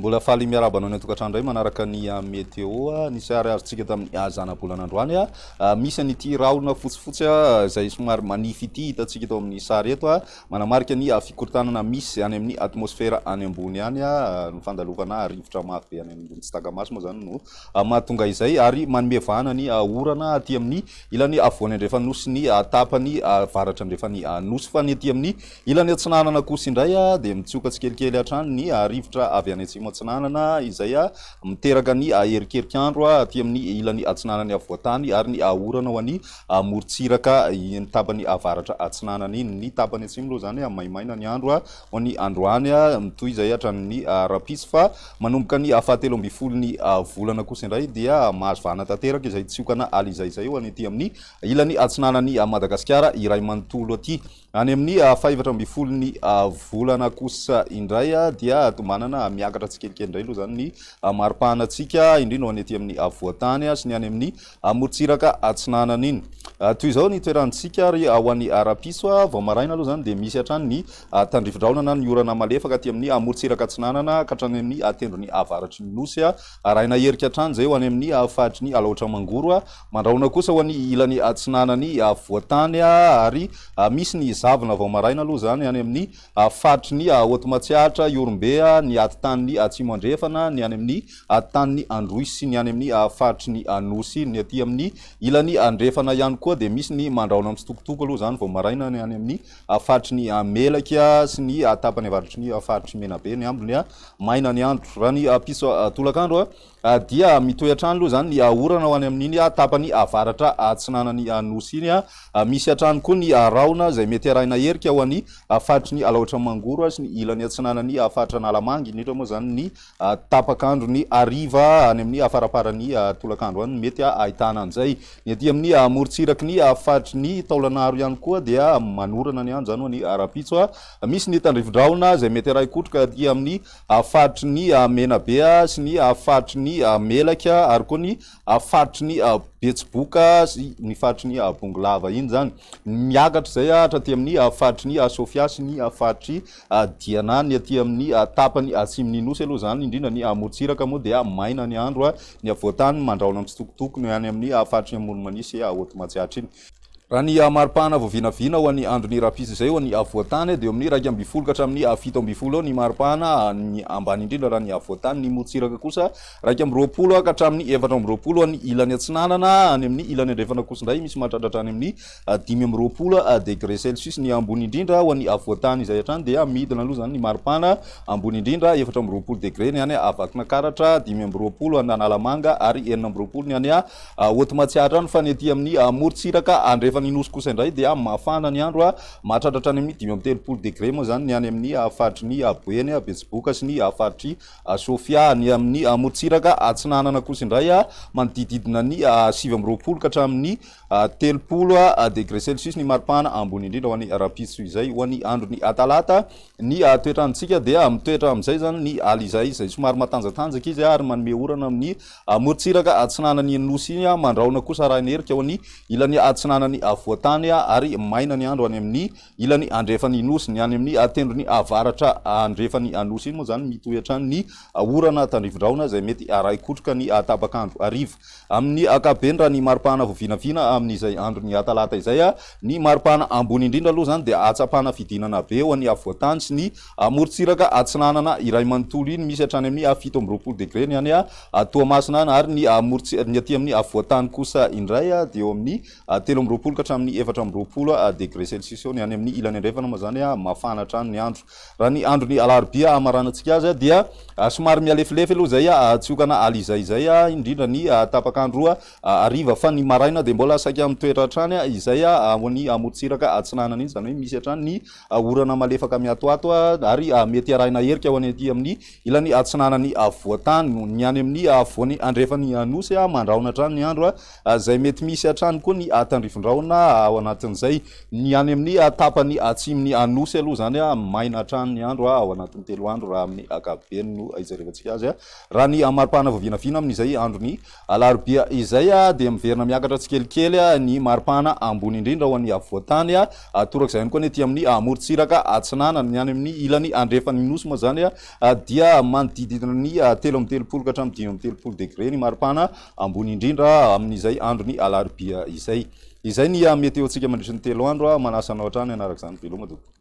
Mbola faly miaraba anao ny tokatrano indray manaraka ny météo nisy ary azontsika tamin'ny zana-bolan'androany misy an'ity rahona fotsifotsy izay somary manify ity hitantsika eto amin'ny sary eto manamarika ny fikorontanana misy any amin'ny atmosfera any ambony any ny fandalovana rivotra mafy be any ambony tsy takamaso moa zany no mahatonga izay ary manome vahana ny orana aty amin'ny ilany avoany andrefa nosy ny tapany varatra andrefa ny nosy fa ny aty amin'ny ilany atsinanana kosa indray dia mitsioka tsikelikely hatrany ny rivotra avy any atsimo atsinanana izay miteraka ny herikerik'andro aty amin'ny ilany atsinanany avoatany ary ny orana ho an'ny morotsiraka ny tapany avaratra atsinanana iny ny tapany atsimo loha zany maimaina ny andro ho an'ny androany mitoy izay hatrany rapisy fa manomboka ny fahatelo amby folo ny volana kosa indray dia mahazo vahana tanteraka izay tsiokana aly izay ho any aty amin'ny ilany atsinanany Madagasikara iray manontolo aty any amin'ny fahaefatra amby folo ny volana kosa indray dia tombanana miakatra tsikelikely indray aloha zany ny maripahanatsika indrindra ho any aty amin'ny avoatany sy ny any amin'ny morotsiraka atsinanana iny toy izao ny toerantsika ary ho an'ny rapiso vao maraina aloha zany dia misy hatrany ny tandrivindraonana ny orana malefaka aty amin'ny morotsiraka atsinanana ka hatrany amin'ny tendro ny avaratry ny nosy rahina herika hatrany zay ho any amin'ny fahatry ny alaotra mangoro mandraona kosa ho an'ny ilany atsinanany avoatany ary misy ny zavona vao maraina aloha zany any amin'ny fahatry ny Hotomatsiatra Iorombe ny atitany ny atsimo andrefana ny any amin'ny tany ny Androisy ny any amin'ny fahatry ny nosy ny aty amin'ny ilany andrefana ihany koa dia misy ny mandraona mitsitokotoko aloha zany vao maraina ny any amin'ny fahatry ny melaka sy ny tapany avaratry ny fahatry menabe ny ambony maina ny andro raha ny piso tolakandro dia mitoy hatrany aloha zany ny orana ho any amin'iny tapany avaratra atsinanany nosy iny misy hatrany koa ny raona izay mety arahina herika ho an'ny fahatry ny alaotra mangoro sy ny ilany atsinanany fahatra analamangy indrindra moa zany ny tapakandro ny ariva any amin'ny faraparany tolakandro any mety ahitana an'izay ny aty amin'ny morotsiraky ny fahatry ny taolanaro ihany koa dia manorana ny andro zany ho ny rapitso misy ny tandrivindraona izay mety arahy kotroka aty amin'ny fahatry ny menabe sy ny fahatry ny melaka ary koa ny fahatry ny betsiboka sy ny fahatry ny bongolava iny zany miakatra zay hatraty amin'ny fahatry ny Sofia sy ny fahatry Diana ny aty amin'ny tapany atsimon'ny nosy aloha zany indrindra ny morotsiraka moa dia maina ny andro ny avoatany mandraona mitsitokotoko ny any amin'ny fahatry ny Amoromanisy Hotomatsiatra iny raha ny maripahana vao vinavina ho an'ny andron'ny rapisy izay ho an'ny avoatany dia amin'ny raiky amby folo ka hatramin'ny fito amby folo ny maripahana ny ambany indrindra raha ny avoatany ny morotsiraka kosa raiky amby roapolo ka hatramin'ny efatra amby roapolo ny ilany atsinanana any amin'ny ilany andrefana kosa indray misy mahatratratra any amin'ny dimy amby roapolo degré celsius ny ambony indrindra ho an'ny avoatany izay hatrany dia midina aloha zany ny maripahana ambony indrindra efatra amby roapolo degré ny any Vakinankaratra dimy amby roapolo any Analamanga ary enina amby roapolo ny any Hotomatsiatra any fa ny aty amin'ny morotsiraka andrefa ny nosy kosa indray dia mafana ny andro mahatratratra any amin'ny dimy amby telopolo degré moa zany ny any amin'ny fahatry ny Boeny Betsiboka sy ny fahatry Sofia ny amin'ny morotsiraka atsinanana kosa indray manodididina ny sivy amby roapolo ka hatramin'ny telopolo degré celsius ny maripahana ambony indrindra ho an'ny rapiso izay ho an'ny andro ny talata ny toetrantsika dia mitoetra amin'izay zany ny aly izay somary matanjatanjaka izy ary manome orana amin'ny morotsiraka atsinanany nosy iny mandraona kosa raha ny herika ho an'ny ilany atsinanany avoatany ary maina ny andro any amin'ny ilany andrefany nosy ny any amin'ny tendro ny avaratra andrefany nosy iny moa zany mitoy hatrany ny orana tandrivindraona izay mety arahy kotroka ny tapakandro arivo amin'ny akapobeny raha ny maripahana vao vinavina amin'izay andro ny talata izay ny maripahana ambony indrindra aloha zany dia atsapana fidinana be ho an'ny avoatany sy ny morotsiraka atsinanana iray manontolo iny misy hatrany amin'ny fito amby roapolo degré ny any Toamasina ary ny aty amin'ny avoatany kosa indray dia eo amin'ny telo amby roapolo ka hatramin'ny efatra amby roapolo degré celsius eo ny any amin'ny ilany andrefana moa zany mafana hatrany ny andro raha ny andro ny alarobia amaranantsika azy dia somary mialefilefy aloha zay tsiokana aly izay indrindra ny tapakandro ariva fa ny maraina dia mbola saika mitoetra hatrany izay ho an'ny morotsiraka atsinanana iny zany hoe misy hatrany ny orana malefaka miatoato ary mety arahina herika ho any aty amin'ny ilany atsinanany avoatany ny any amin'ny voany andrefany nosy mandraona hatrany ny andro izay mety misy hatrany koa ny tandrivindraona maraina ao anatin'izay ny any amin'ny tapany atsiminy anosy aloha zany maina hatrany ny andro ao anatin'ny 3 andro raha amin'ny akapobeny no ijerevantsika azy raha ny maripana vavinavina amin'izay andro ny alarobia izay dia miverina miakatra tsikelikely ny maripana ambony indrindra ho an'ny avoatany torak'izay ihany koa ny ety amin'ny morontsiraka atsinana ny any amin'ny ilany andrefan'ny nosy moa zany dia manodididina ny 3 ka hatramin'ny 5 degré ny maripana ambony indrindra amin'izay andro ny alarobia izay ny meteontsika mandritry ny 3 andro manasanao hatrany anarak'izany veloma tompoko